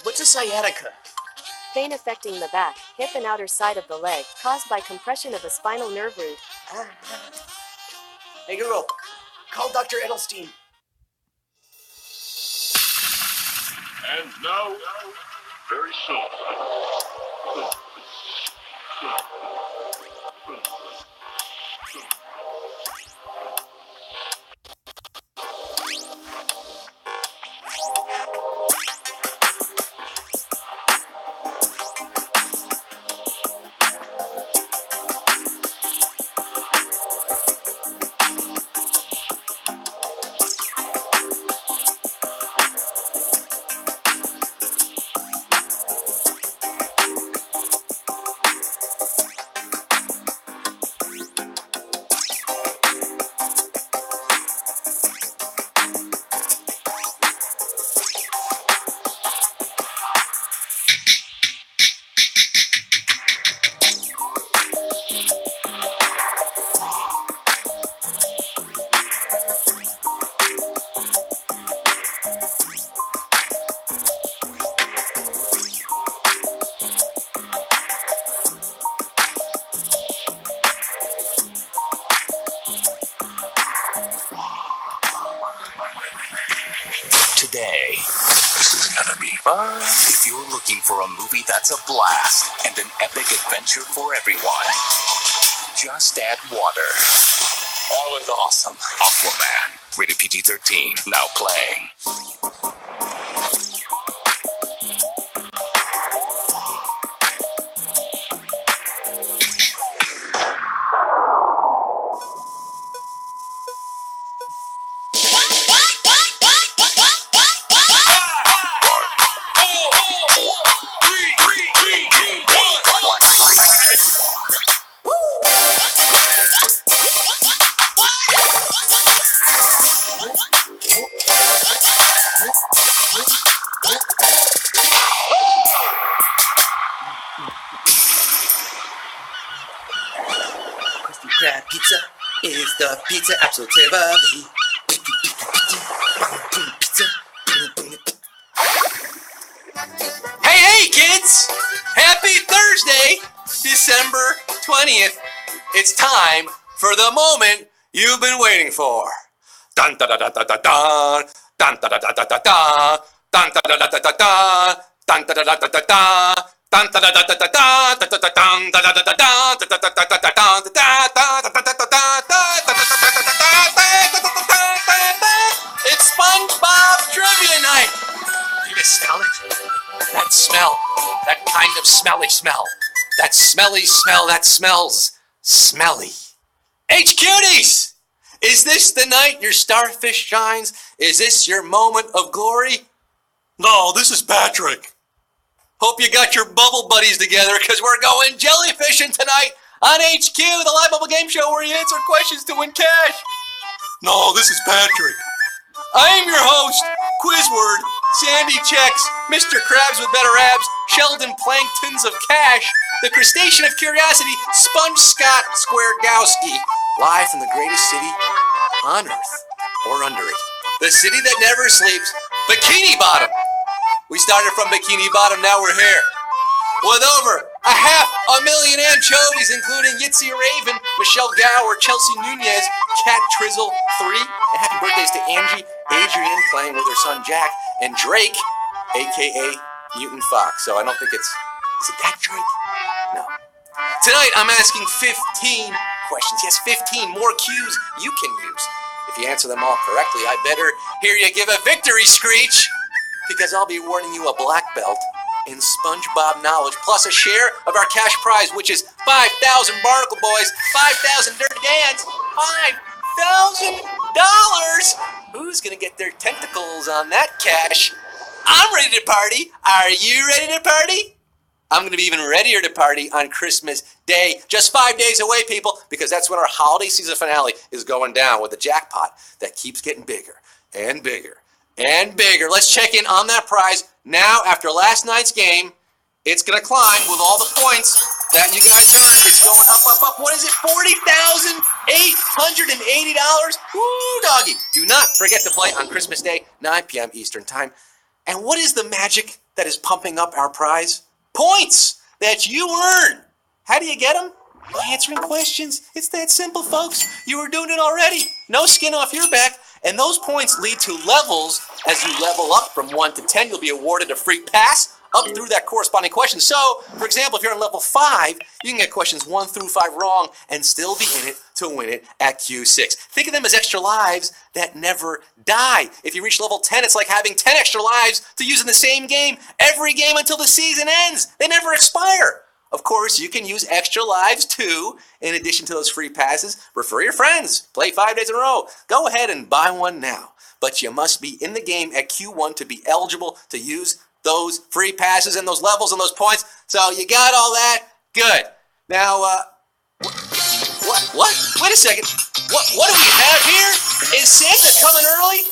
What's a sciatica? Pain affecting the back, hip and outer side of the leg, caused by compression of a spinal nerve root. Hey Google, call Dr. Edelstein. And now, very soon. Today, this is gonna be fun. If you're looking for a movie that's a blast and an epic adventure for everyone, just add water. All is awesome. Aquaman, rated PG-13, now playing. Crab pizza is the pizza absolutely. Hey, kids! Happy Thursday, December 20th. It's time for the moment you've been waiting for. Dun da da da da da da. Dun da da da da da da. Dun da da da da da da. Dun da da da da da da. Dun da da da da da da. Dun da da da da da da. It's Spongebob Trivia Night. You can smell it? That smell. That kind of smelly smell. That smelly smell that smells smelly. H-Cuties! Is this the night your starfish shines? Is this your moment of glory? No, this is Patrick. Hope you got your bubble buddies together, because we're going jellyfishing tonight on HQ, the live bubble game show where you answer questions to win cash. No, this is Patrick. I am your host, Quizword, Sandy Checks, Mr. Krabs with better abs, Sheldon Planktons of Cash, the crustacean of curiosity, Sponge Scott Squaregowski, live from the greatest city on Earth, or under it. The city that never sleeps, Bikini Bottom. We started from Bikini Bottom, now we're here. With over 500,000 anchovies, including Yitzi Raven, Michelle Gower, Chelsea Nunez, Kat Trizzle 3, and happy birthdays to Angie, Adrian, playing with her son Jack, and Drake, a.k.a. Mutant Fox. So I don't think is it that Drake? No. Tonight I'm asking 15 questions. Yes, 15 more cues you can use. If you answer them all correctly, I better hear you give a victory screech, because I'll be awarding you a black belt in SpongeBob knowledge, plus a share of our cash prize, which is 5,000 Barnacle Boys, 5,000 Dirty Dans, $5,000. Who's gonna get their tentacles on that cash? I'm ready to party. Are you ready to party? I'm gonna be even readier to party on Christmas Day, just 5 days away, people, because that's when our holiday season finale is going down with a jackpot that keeps getting bigger and bigger and bigger. Let's check in on that prize. Now, after last night's game, it's going to climb with all the points that you guys earned. It's going up, up, up. What is it? $40,880? Woo, doggy. Do not forget to play on Christmas Day, 9 p.m. Eastern Time. And what is the magic that is pumping up our prize? Points that you earn. How do you get them? By answering questions. It's that simple, folks. You were doing it already. No skin off your back. And those points lead to levels. As you level up from 1 to 10, you'll be awarded a free pass up through that corresponding question. So, for example, if you're on level 5, you can get questions 1 through 5 wrong and still be in it to win it at Q6. Think of them as extra lives that never die. If you reach level 10, it's like having 10 extra lives to use in the same game every game until the season ends. They never expire. Of course, you can use extra lives too, in addition to those free passes. Refer your friends. Play 5 days in a row. Go ahead and buy one now. But you must be in the game at Q1 to be eligible to use those free passes and those levels and those points. So you got all that? Good. Now, what? Wait a second. What do we have here? Is Santa coming early?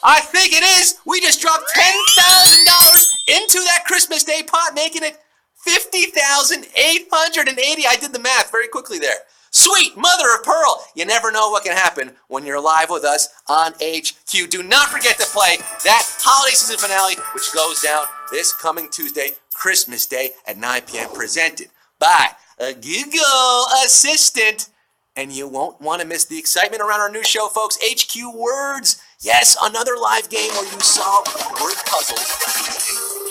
I think it is. We just dropped $10,000 into that Christmas Day pot, making it $50,880. I did the math very quickly there. Sweet mother of pearl. You never know what can happen when you're live with us on HQ. Do not forget to play that holiday season finale, which goes down this coming Tuesday, Christmas Day at 9 p.m. presented by a Google Assistant. And you won't want to miss the excitement around our new show, folks, HQ Words. Yes, another live game where you solve word puzzles.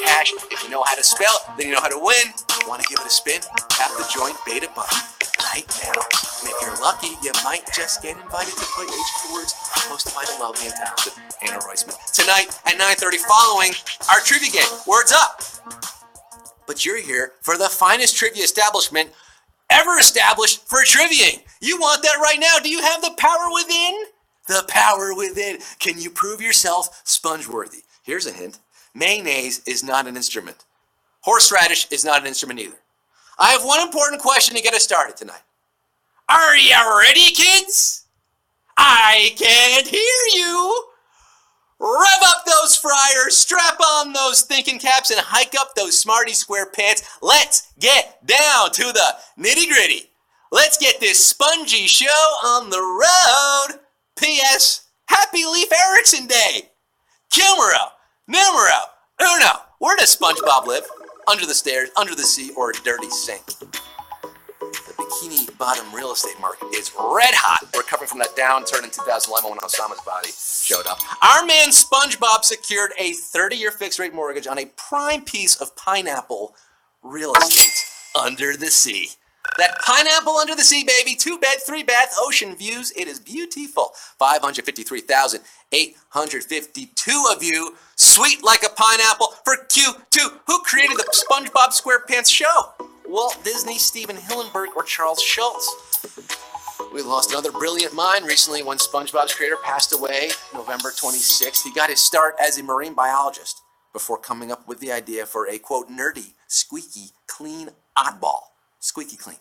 Cash. If you know how to spell, then you know how to win. Want to give it a spin? Tap the joint beta button right now. And if you're lucky, you might just get invited to play HQ Words, hosted by the lovely and talented Anna Roisman. Tonight at 9:30, following our trivia game, Words Up. But you're here for the finest trivia establishment ever established for triviaing. You want that right now. Do you have the power within? The power within. Can you prove yourself sponge-worthy? Here's a hint. Mayonnaise is not an instrument. Horseradish is not an instrument either. I have one important question to get us started tonight. Are you ready, kids? I can't hear you. Rev up those fryers, strap on those thinking caps, and hike up those smarty square pants. Let's get down to the nitty-gritty. Let's get this spongy show on the road. P.S. Happy Leif Erikson Day. Numero uno. Where does Spongebob live? Under the stairs, under the sea, or a dirty sink? The bikini bottom real estate market is red hot, recovering from that downturn in 2011 when Osama's body showed up. Our man Spongebob secured a 30-year fixed-rate mortgage on a prime piece of pineapple real estate under the sea. That pineapple under the sea, baby. 2-bed, 3-bath, ocean views. It is beautiful. 553,852 of you. Sweet like a pineapple for Q2. Who created the SpongeBob SquarePants show? Walt Disney, Steven Hillenburg, or Charles Schultz? We lost another brilliant mind recently when SpongeBob's creator passed away November 26th. He got his start as a marine biologist before coming up with the idea for a, quote, nerdy, squeaky, clean oddball. Squeaky clean.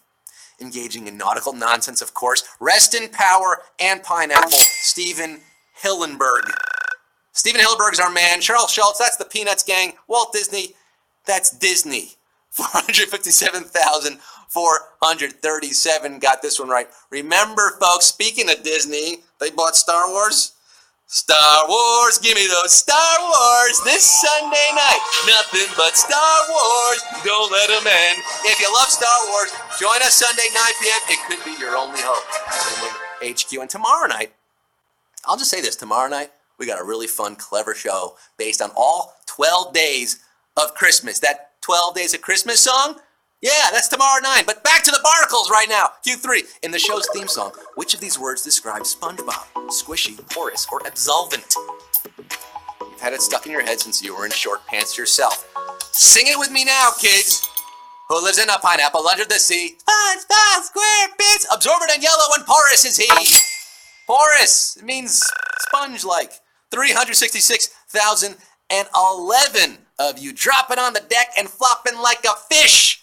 Engaging in nautical nonsense, of course. Rest in power and pineapple. Steven Hillenburg. Steven Hillenburg is our man. Charles Schultz, that's the Peanuts gang. Walt Disney, that's Disney. 457,437 got this one right. Remember, folks, speaking of Disney, they bought Star Wars. Star Wars, give me those Star Wars this Sunday night. Nothing but Star Wars, don't let them end. If you love Star Wars, join us Sunday, 9 p.m. It could be your only hope to win HQ. And tomorrow night, I'll just say this, tomorrow night, we got a really fun, clever show based on all 12 days of Christmas. That 12 Days of Christmas song? Yeah, that's tomorrow at 9. But back to the barnacles right now. Q3, in the show's theme song, which of these words describes SpongeBob? Squishy, porous, or absolvent? You've had it stuck in your head since you were in short pants yourself. Sing it with me now, kids. Who lives in a pineapple under the sea? SpongeBob SquarePants. Absorbent and yellow and porous is he. Porous, it means sponge-like. 366,011 of you dropping on the deck and flopping like a fish.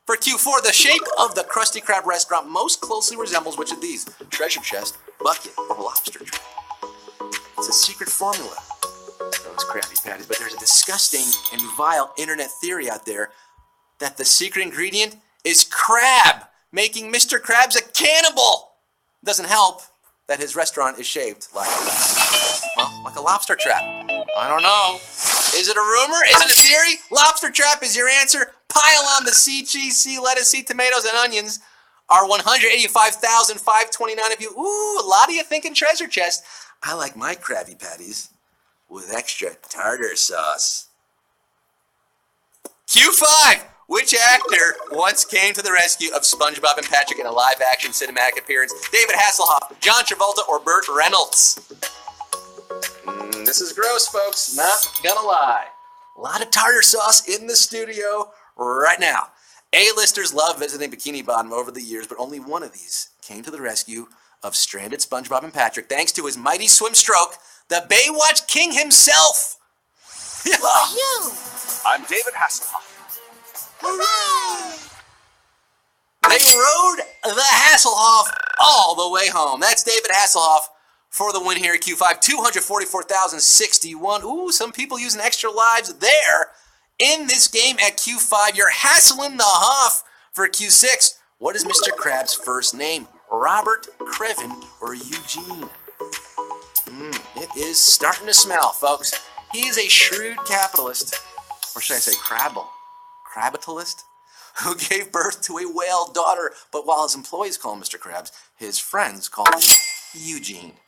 For Q4, the shape of the Krusty Krab restaurant most closely resembles which of these? Treasure chest, bucket, or lobster trap? It's a secret formula. Those Krabby Patties, but there's a disgusting and vile internet theory out there that the secret ingredient is crab, making Mr. Krabs a cannibal. Doesn't help that his restaurant is shaped like a lobster trap. I don't know. Is it a rumor? Is it a theory? Lobster trap is your answer. Pile on the sea cheese, sea lettuce, sea tomatoes, and onions. Our 185,529 of you. Ooh, a lot of you thinking treasure chest. I like my Krabby Patties with extra tartar sauce. Q5. Which actor once came to the rescue of Spongebob and Patrick in a live-action cinematic appearance? David Hasselhoff, John Travolta, or Burt Reynolds? This is gross, folks. Not gonna lie. A lot of tartar sauce in the studio right now. A-listers love visiting Bikini Bottom over the years, but only one of these came to the rescue of stranded Spongebob and Patrick thanks to his mighty swim stroke, the Baywatch King himself. I'm David Hasselhoff. They rode the Hasselhoff all the way home. That's David Hasselhoff for the win here at Q5. 244,061. Ooh, some people using extra lives there in this game at Q5. You're hassling the Hoff for Q6. What is Mr. Krabs' first name? Robert, Krevin, or Eugene? It is starting to smell, folks. He is a shrewd capitalist, or should I say crabitalist, who gave birth to a whale daughter. But while his employees call him Mr. Krabs, his friends call him Eugene.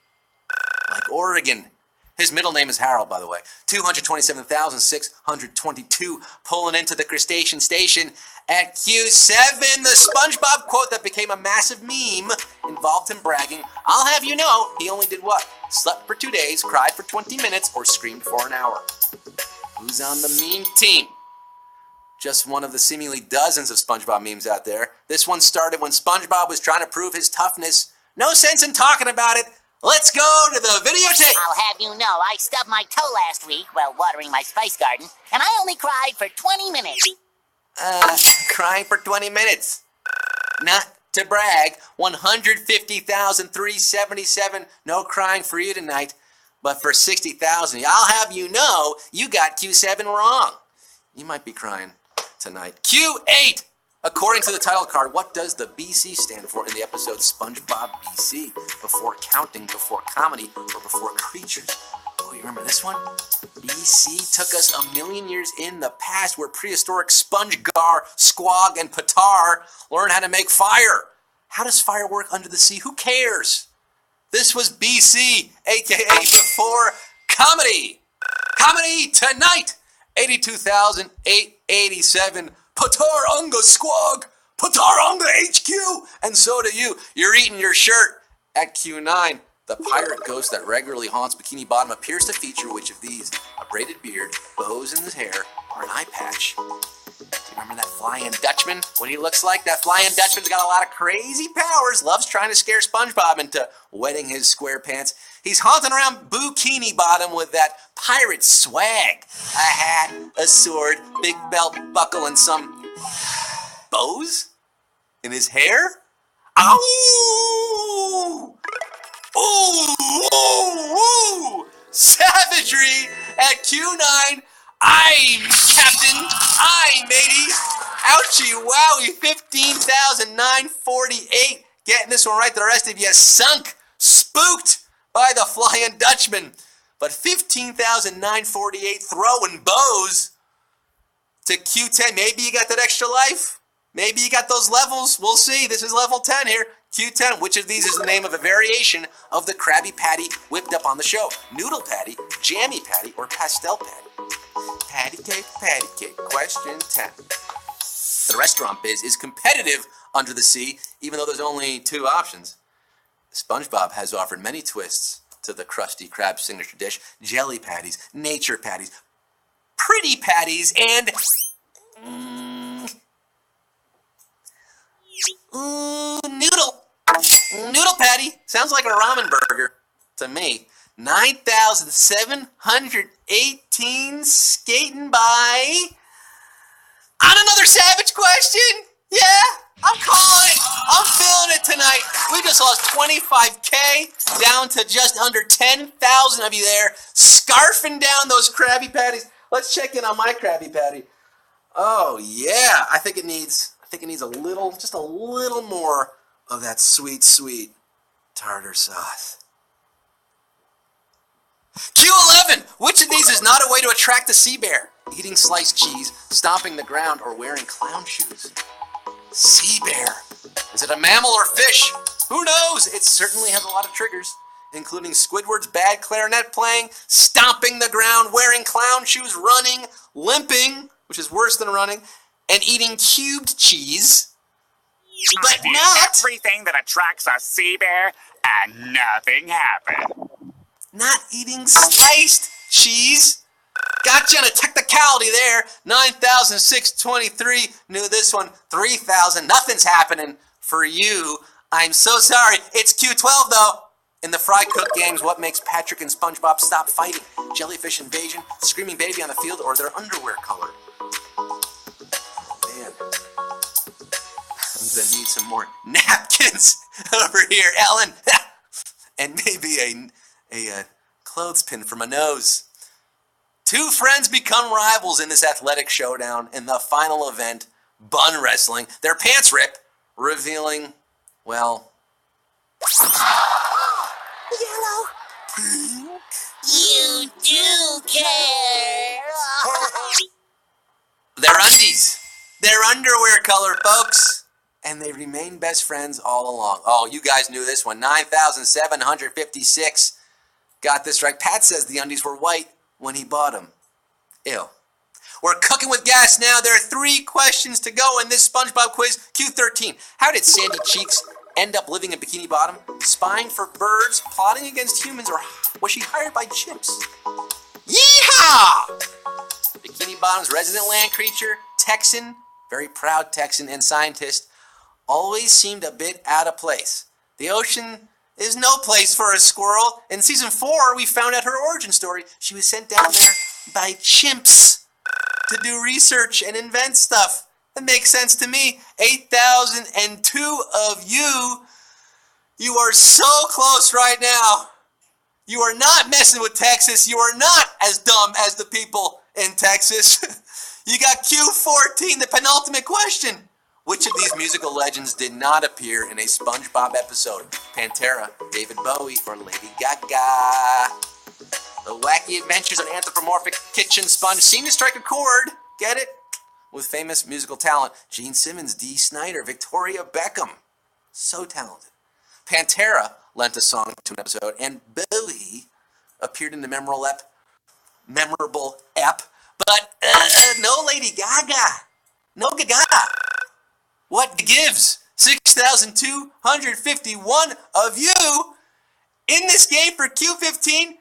Like Oregon. His middle name is Harold, by the way. 227,622 pulling into the crustacean station at Q7. The SpongeBob quote that became a massive meme involved him bragging, "I'll have you know, he only did what? Slept for 2 days, cried for 20 minutes, or screamed for an hour." Who's on the meme team? Just one of the seemingly dozens of SpongeBob memes out there. This one started when SpongeBob was trying to prove his toughness. No sense in talking about it. Let's go to the videotape. I'll have you know, I stubbed my toe last week while watering my spice garden, and I only cried for 20 minutes. Crying for 20 minutes. Not to brag, 150,377. No crying for you tonight. But for 60,000, I'll have you know, you got Q7 wrong. You might be crying tonight. Q8. According to the title card, what does the BC stand for in the episode SpongeBob BC? Before counting, before comedy, or before creatures? Oh, you remember this one? BC took us a million years in the past where prehistoric Spongegar, Squog, and Patar learned how to make fire. How does fire work under the sea? Who cares? This was BC, aka before comedy. Comedy tonight. 82,887. Pataranga Squog, Pataranga HQ, and so do you. You're eating your shirt at Q9. The pirate ghost that regularly haunts Bikini Bottom appears to feature which of these? A braided beard, bows in his hair, or an eye patch? Do you remember that Flying Dutchman? What he looks like? That Flying Dutchman's got a lot of crazy powers, loves trying to scare SpongeBob into wetting his square pants. He's haunting around Bikini Bottom with that pirate swag. A hat, a sword, big belt buckle, and some bows in his hair? Ow! Ooh! Ooh! Ooh! Savagery at Q9. I'm Captain. I'm matey. Ouchie wowie. 15,948. Getting this one right. The rest of you sunk. Spooked by the Flying Dutchman. But 15,948 throwing bows to Q10. Maybe you got that extra life. Maybe you got those levels. We'll see. This is level 10 here. Q10. Which of these is the name of a variation of the Krabby Patty whipped up on the show? Noodle Patty, Jammy Patty, or Pastel Patty? Patty cake, patty cake. Question 10. The restaurant biz is competitive under the sea, even though there's only two options. SpongeBob has offered many twists to the Krusty Krab signature dish: jelly patties, nature patties, pretty patties, and noodle patty. Sounds like a ramen burger to me. 9,718 skating by on another savage question. Yeah, I'm calling it. I'm feeling it tonight. We just lost 25K down to just under 10,000 of you there, scarfing down those Krabby Patties. Let's check in on my Krabby Patty. Oh yeah, I think it needs a little, just a little more of that sweet, sweet tartar sauce. Q11! Which of these is not a way to attract a sea bear? Eating sliced cheese, stomping the ground, or wearing clown shoes? Sea bear. Is it a mammal or fish? Who knows? It certainly has a lot of triggers, including Squidward's bad clarinet playing, stomping the ground, wearing clown shoes, running, limping, which is worse than running, and eating cubed cheese. But not everything that attracts a sea bear, and nothing happened. Not eating sliced cheese. Gotcha on a technicality there. 9,623 knew this one. 3,000. Nothing's happening for you. I'm so sorry. It's Q12 though. In the Fry Cook games, what makes Patrick and SpongeBob stop fighting? Jellyfish invasion, screaming baby on the field, or their underwear color? Man. I'm gonna need some more napkins over here, Ellen. And maybe a clothespin for my nose. Two friends become rivals in this athletic showdown in the final event, bun wrestling. Their pants rip, revealing, well... Yellow. Pink. You do care. Their undies. Their underwear color, folks. And they remain best friends all along. Oh, you guys knew this one. 9,756. Got this right. Pat says the undies were white when he bought them. Ew. We're cooking with gas now. There are 3 questions to go in this SpongeBob quiz. Q13. How did Sandy Cheeks end up living in Bikini Bottom? Spying for birds, plotting against humans, or was she hired by chimps? Yeehaw! Bikini Bottom's resident land creature, Texan, very proud Texan and scientist, always seemed a bit out of place. The ocean is no place for a squirrel. In season 4, we found out her origin story. She was sent down there by chimps to do research and invent stuff. That makes sense to me. 8,002 of you. You are so close right now. You are not messing with Texas. You are not as dumb as the people in Texas. You got Q14, the penultimate question. Which of these musical legends did not appear in a SpongeBob episode? Pantera, David Bowie, or Lady Gaga? The wacky adventures of an anthropomorphic kitchen sponge seem to strike a chord. Get it? With famous musical talent, Gene Simmons, Dee Snider, Victoria Beckham. So talented. Pantera lent a song to an episode, and Bowie appeared in the memorable ep. But no Lady Gaga. No Gaga. What gives? 6,251 of you in this game for Q15.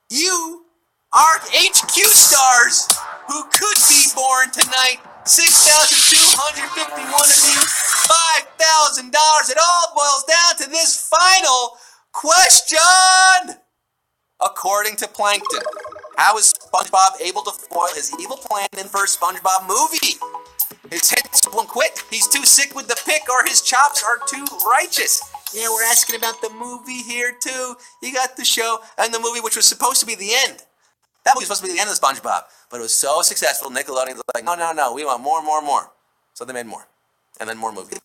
You are HQ stars who could be born tonight. 6,251 of you, $5,000. It all boils down to this final question. According to Plankton, how is SpongeBob able to foil his evil plan in the first SpongeBob movie? His hits won't quit, he's too sick with the pick, or his chops are too righteous. Yeah, we're asking about the movie here too. You got the show and the movie, which was supposed to be the end. That movie was supposed to be the end of SpongeBob, but it was so successful, Nickelodeon was like, no, we want more. So they made more, and then more movies.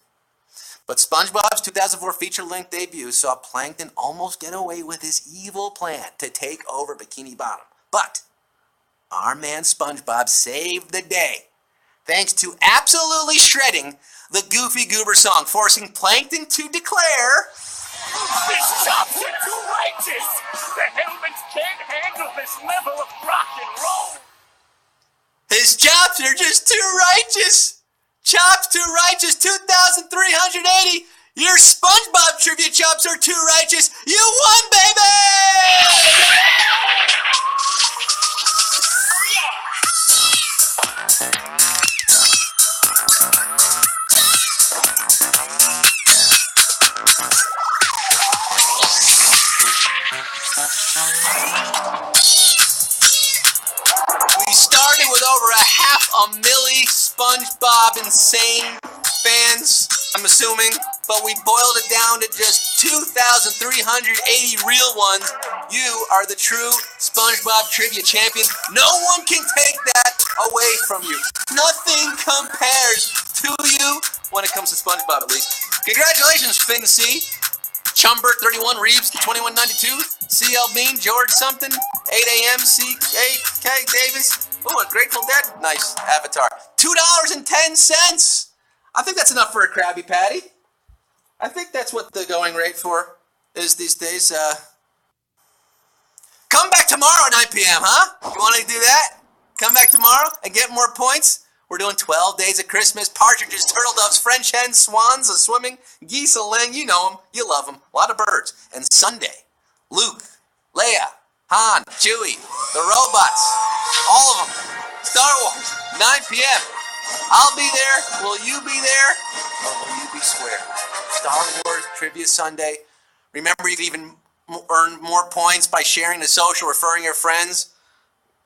But SpongeBob's 2004 feature-length debut saw Plankton almost get away with his evil plan to take over Bikini Bottom. But our man SpongeBob saved the day, thanks to absolutely shredding the Goofy Goober song, forcing Plankton to declare... His chops are too righteous! The helmets can't handle this level of rock and roll! His chops are just too righteous! Chops too righteous, 2,380! Your SpongeBob trivia chops are too righteous! You won, baby! We started with over 500,000 SpongeBob insane fans, I'm assuming, but we boiled it down to just 2,380 real ones. You are the true SpongeBob trivia champion. No one can take that away from you. Nothing compares to you when it comes to SpongeBob, at least. Congratulations, Finn C. Chumbert 31, Reeves 2192, CL Bean, George something, 8 a.m. C8K Davis. Oh, a Grateful Dead. Nice avatar. $2.10. I think that's enough for a Krabby Patty. I think that's what the going rate for is these days. Come back tomorrow at 9 p.m., huh? You want to do that? Come back tomorrow and get more points? We're doing 12 days of Christmas, partridges, turtle doves, French hens, swans, swimming, geese, a ling, you know them, you love them, a lot of birds. And Sunday, Luke, Leia, Han, Chewie, the robots, all of them, Star Wars, 9 p.m. I'll be there, will you be there, or will you be square? Star Wars Trivia Sunday. Remember, you can even earn more points by sharing the social, referring your friends.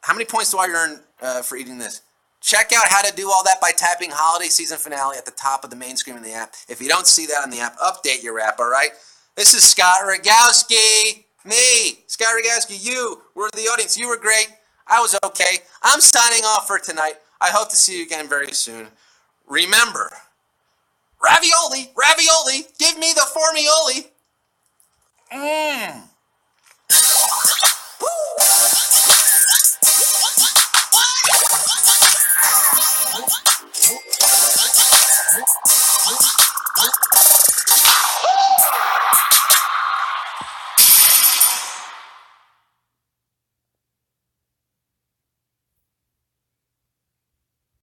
How many points do I earn for eating this? Check out how to do all that by tapping Holiday Season Finale at the top of the main screen in the app. If you don't see that on the app, update your app, all right? This is Scott Rogowski. Me, Scott Rogowski, you were the audience. You were great. I was okay. I'm signing off for tonight. I hope to see you again very soon. Remember, ravioli, ravioli, give me the formioli.